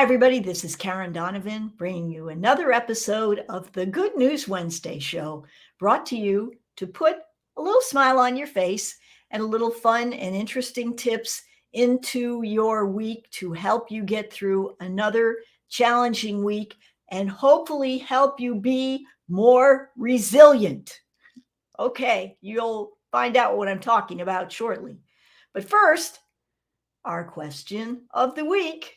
Hi, everybody. This is Karen Donovan bringing you another episode of the Good News Wednesday show, brought to you to put a little smile on your face and a little fun and interesting tips into your week to help you get through another challenging week and hopefully help you be more resilient. Okay, you'll find out what I'm talking about shortly. But first, our question of the week.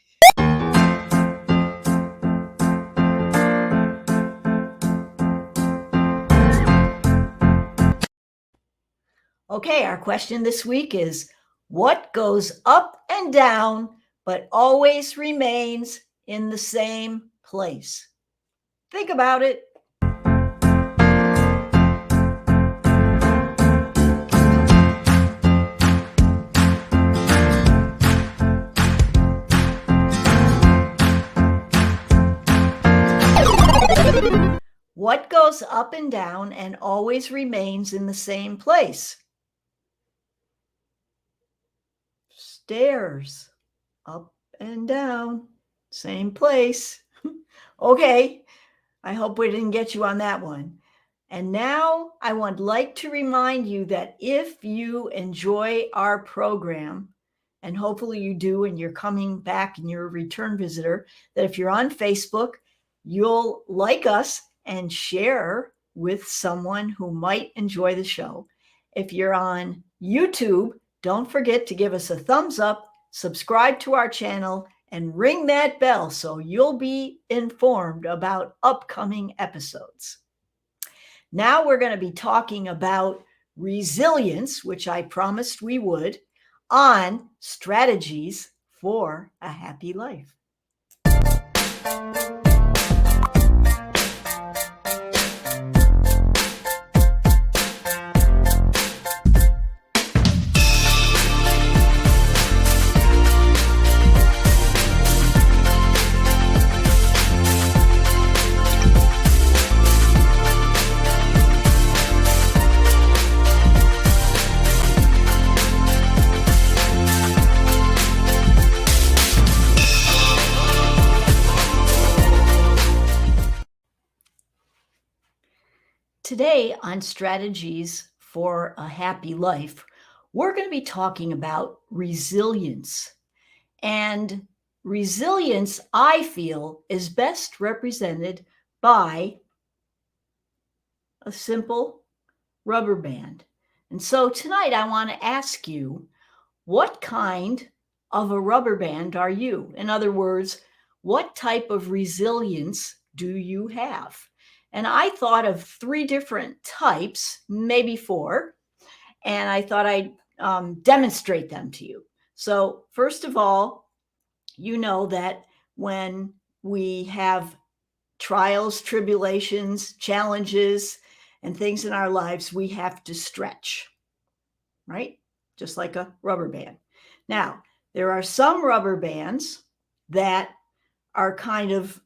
Okay, our question this week is, what goes up and down but always remains in the same place? Think about it. What goes up and down and always remains in the same place? Stairs, up and down, same place. Okay, I hope we didn't get you on that one. And now I would like to remind you that if you enjoy our program, and hopefully you do, and you're coming back and you're a return visitor, that if you're on Facebook, you'll like us and share with someone who might enjoy the show. If you're on YouTube, don't forget to give us a thumbs up, subscribe to our channel, and ring that bell so you'll be informed about upcoming episodes. Now we're going to be talking about resilience, which I promised we would, on strategies for a happy life. Today on Strategies for a Happy Life, we're going to be talking about resilience. And resilience, I feel, is best represented by a simple rubber band. And so tonight I want to ask you, what kind of a rubber band are you? In other words, what type of resilience do you have? And I thought of 3 different types, maybe 4, and I thought I'd demonstrate them to you. So first of all, you know that when we have trials, tribulations, challenges, and things in our lives, we have to stretch, right? Just like a rubber band. Now, there are some rubber bands that are kind of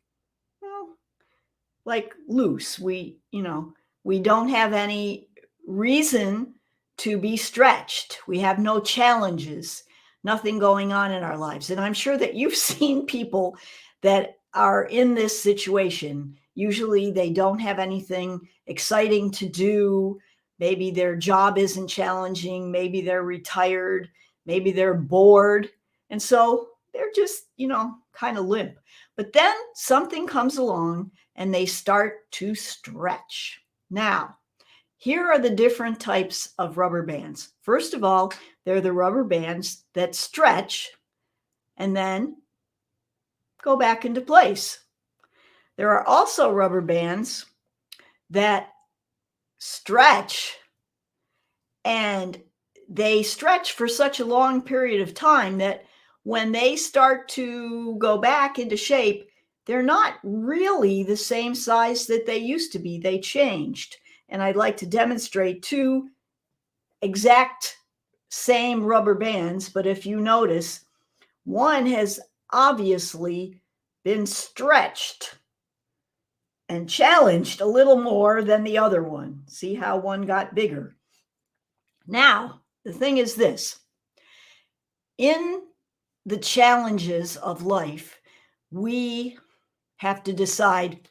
like loose. We don't have any reason to be stretched. We have no challenges, nothing going on in our lives. And I'm sure that you've seen people that are in this situation. Usually they don't have anything exciting to do. Maybe their job isn't challenging. Maybe they're retired. Maybe they're bored. And so they're just, kind of limp. But then something comes along and they start to stretch. Now, here are the different types of rubber bands. First of all, they're the rubber bands that stretch and then go back into place. There are also rubber bands that stretch, and they stretch for such a long period of time that when they start to go back into shape, they're not really the same size that they used to be. They changed. And I'd like to demonstrate 2 exact same rubber bands, but if you notice, one has obviously been stretched and challenged a little more than the other one. See how one got bigger. Now, the thing is this. In the challenges of life, we have to decide,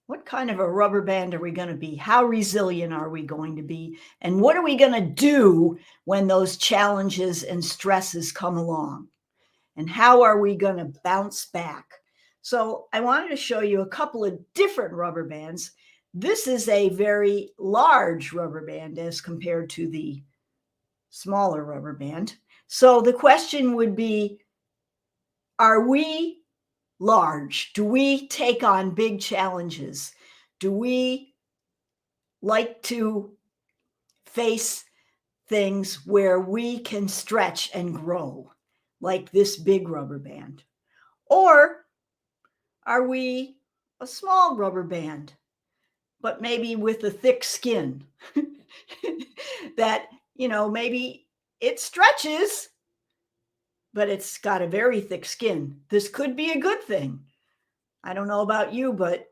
what kind of a rubber band are we going to be? How resilient are we going to be? And what are we going to do when those challenges and stresses come along? And how are we going to bounce back? So I wanted to show you a couple of different rubber bands. This is a very large rubber band as compared to the smaller rubber band. So the question would be, are we large? Do we take on big challenges? Do we like to face things where we can stretch and grow, like this big rubber band? Or are we a small rubber band, but maybe with a thick skin that, maybe it stretches, but it's got a very thick skin? This could be a good thing. I don't know about you, but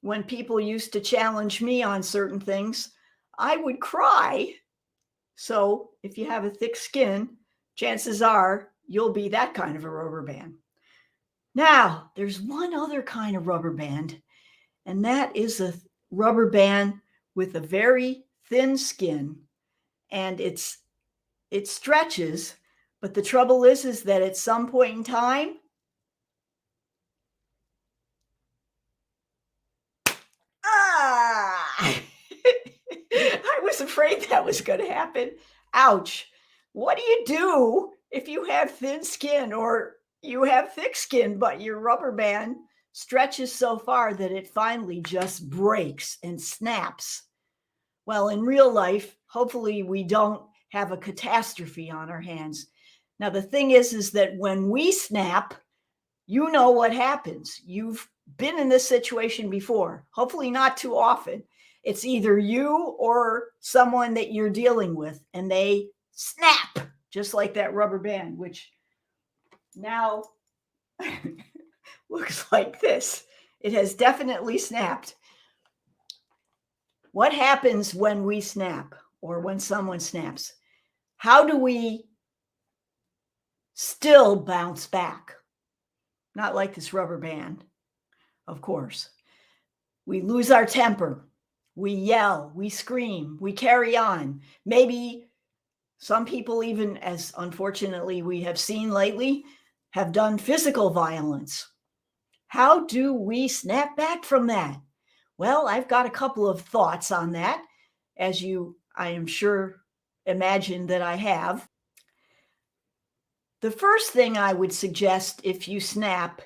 when people used to challenge me on certain things, I would cry. So if you have a thick skin, chances are you'll be that kind of a rubber band. Now, there's one other kind of rubber band, and that is a rubber band with a very thin skin, and it stretches, but the trouble is that at some point in time, I was afraid that was going to happen. Ouch. What do you do if you have thin skin or you have thick skin, but your rubber band stretches so far that it finally just breaks and snaps? Well, in real life, hopefully we don't have a catastrophe on our hands. Now, the thing is that when we snap, you know what happens. You've been in this situation before, hopefully not too often. It's either you or someone that you're dealing with, and they snap, just like that rubber band, which now looks like this. It has definitely snapped. What happens when we snap or when someone snaps? How do we still bounce back? Not like this rubber band, of course. We lose our temper. We yell, we scream, we carry on. Maybe some people, even as unfortunately we have seen lately, have done physical violence. How do we snap back from that? Well, I've got a couple of thoughts on that, as you, I am sure, imagine that I have. The first thing I would suggest, if you snap,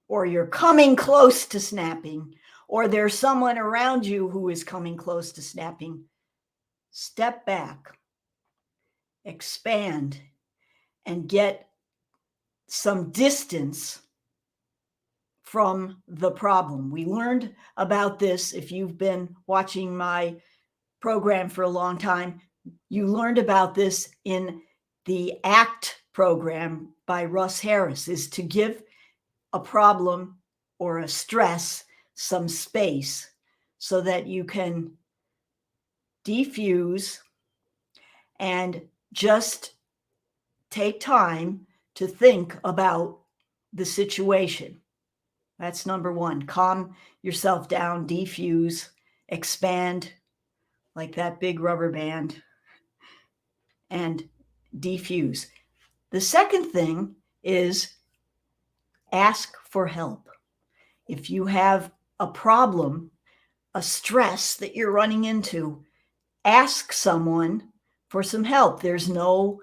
or you're coming close to snapping, or there's someone around you who is coming close to snapping, step back, expand, and get some distance from the problem. We learned about this. If you've been watching my program for a long time, you learned about this in the ACT program by Russ Harris, is to give a problem or a stress some space so that you can defuse and just take time to think about the situation. That's number one. Calm yourself down, defuse, expand like that big rubber band, and defuse. The second thing is ask for help. If you have a problem, a stress that you're running into, ask someone for some help. There's no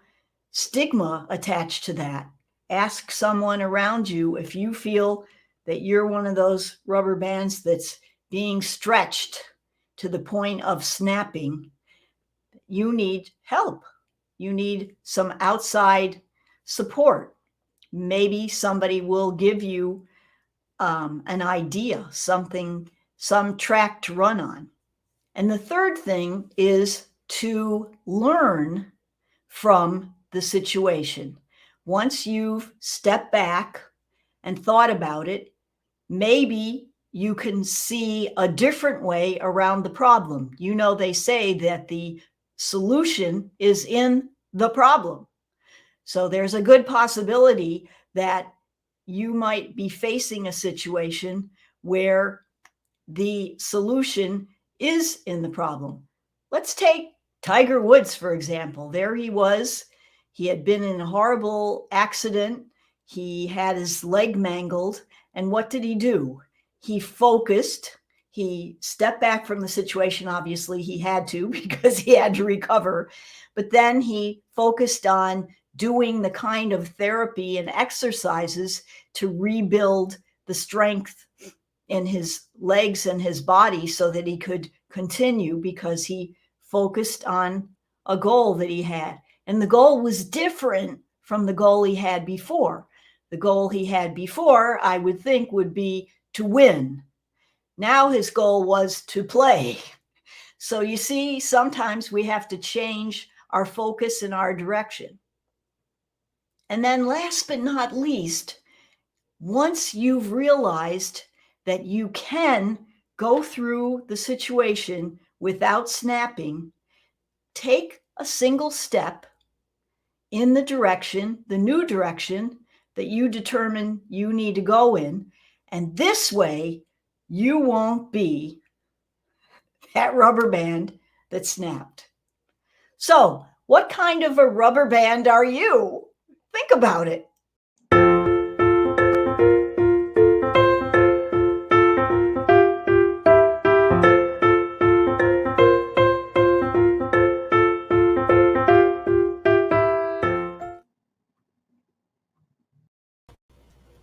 stigma attached to that. Ask someone around you if you feel that you're one of those rubber bands that's being stretched to the point of snapping. You need help. You need some outside support. Maybe somebody will give you an idea, something, some track to run on. And the third thing is to learn from the situation. Once you've stepped back and thought about it, maybe you can see a different way around the problem. They say that the solution is in the problem. So there's a good possibility that you might be facing a situation where the solution is in the problem. Let's take Tiger Woods, for example. There he was. He had been in a horrible accident. He had his leg mangled. And what did he do? He focused. He stepped back from the situation. Obviously, he had to because he had to recover. But then he focused on doing the kind of therapy and exercises to rebuild the strength in his legs and his body so that he could continue, because he focused on a goal that he had. And the goal was different from the goal he had before. The goal he had before, I would think, would be to win. Now his goal was to play. So you see, sometimes we have to change our focus and our direction. And then last but not least, once you've realized that you can go through the situation without snapping, take a single step in the direction, the new direction that you determine you need to go in. And this way, you won't be that rubber band that snapped. So, what kind of a rubber band are you? Think about it.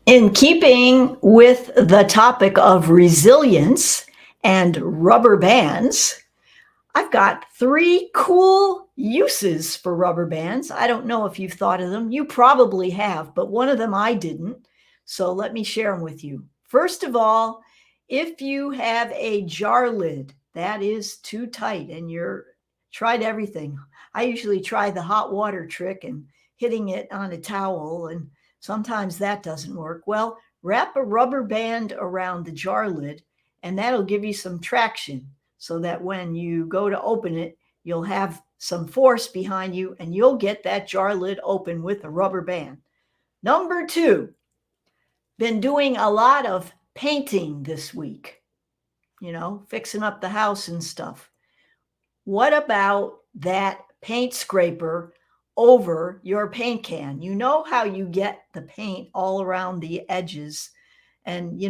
In keeping with the topic of resilience and rubber bands, I've got 3 cool uses for rubber bands. I don't know if you've thought of them. You probably have, but one of them I didn't. So let me share them with you. First of all, if you have a jar lid that is too tight and you're tried everything. I usually try the hot water trick and hitting it on a towel, and sometimes that doesn't work. Well, wrap a rubber band around the jar lid, and that'll give you some traction so that when you go to open it, you'll have some force behind you and you'll get that jar lid open with a rubber band. Number 2, been doing a lot of painting this week, fixing up the house and stuff. What about that paint scraper over your paint can? You know how you get the paint all around the edges. And,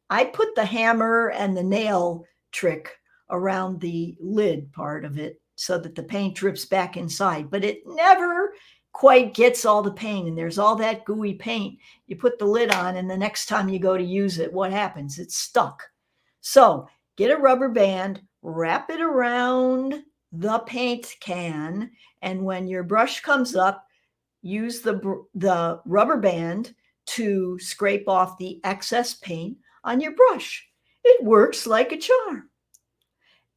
I put the hammer and the nail trick around the lid part of it so that the paint drips back inside, but it never quite gets all the paint, and there's all that gooey paint. You put the lid on, and the next time you go to use it, what happens? It's stuck. So get a rubber band, wrap it around the paint can, and when your brush comes up, use the rubber band to scrape off the excess paint on your brush. It works like a charm.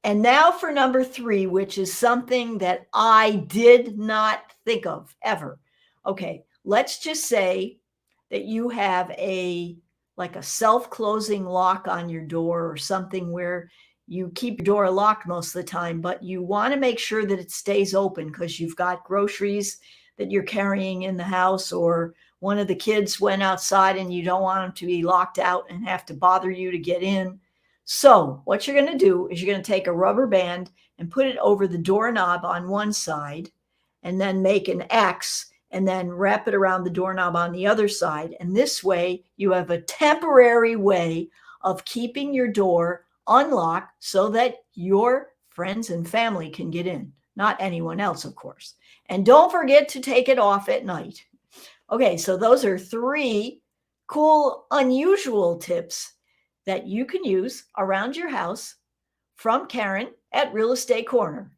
And now for number 3, which is something that I did not think of ever. Okay, let's just say that you have a self-closing lock on your door or something where you keep your door locked most of the time, but you want to make sure that it stays open because you've got groceries that you're carrying in the house, or one of the kids went outside and you don't want them to be locked out and have to bother you to get in. So what you're going to do is you're going to take a rubber band and put it over the doorknob on one side, and then make an X, and then wrap it around the doorknob on the other side. And this way you have a temporary way of keeping your door unlocked so that your friends and family can get in, not anyone else, of course. And don't forget to take it off at night. Okay, so those are 3 cool, unusual tips that you can use around your house from Karen at Real Estate Corner.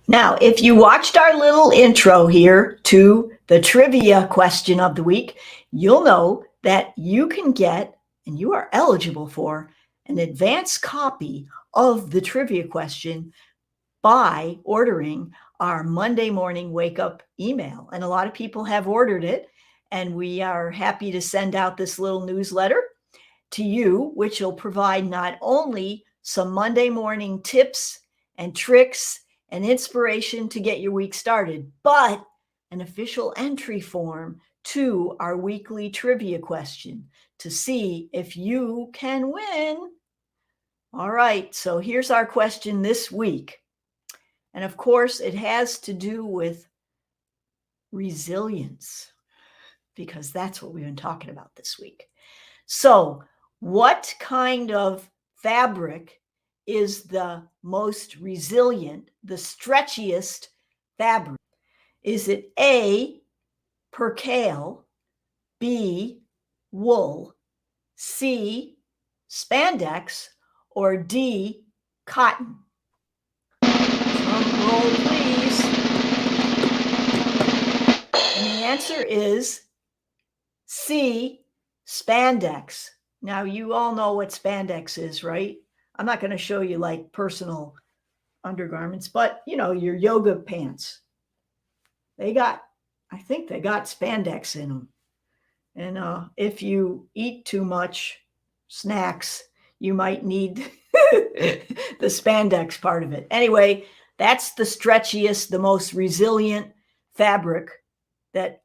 Now, if you watched our little intro here to the trivia question of the week, you'll know that you can get, and you are eligible for, an advance copy of the trivia question by ordering our Monday morning wake up email. And a lot of people have ordered it, and we are happy to send out this little newsletter to you, which will provide not only some Monday morning tips and tricks and inspiration to get your week started, but an official entry form to our weekly trivia question to see if you can win. All right, so here's our question this week. And of course, it has to do with resilience, because that's what we've been talking about this week. So, what kind of fabric is the most resilient, the stretchiest fabric? Is it A, percale, B, wool, C, spandex, or D, cotton? Drum roll, please. And the answer is C, spandex. Now, you all know what spandex is, right? I'm not going to show you like personal undergarments, but your yoga pants. I think they got spandex in them. And if you eat too much snacks, you might need the spandex part of it. Anyway, that's the stretchiest, the most resilient fabric that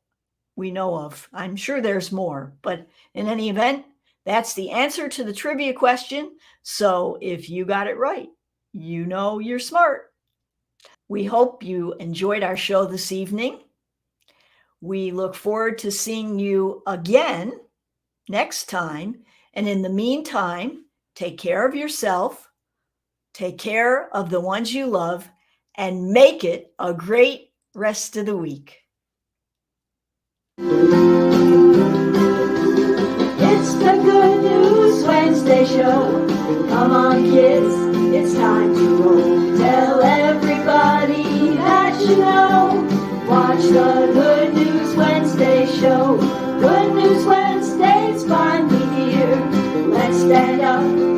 we know of. I'm sure there's more, but in any event, that's the answer to the trivia question. So if you got it right, you're smart. We hope you enjoyed our show this evening. We look forward to seeing you again next time. And in the meantime, take care of yourself, take care of the ones you love, and make it a great rest of the week. It's the Good News Wednesday show. Come on, kids, it's time to roll. Tell everybody that you know. Watch the Good News Wednesday show. Good News Wednesday's finally here. Let's stand up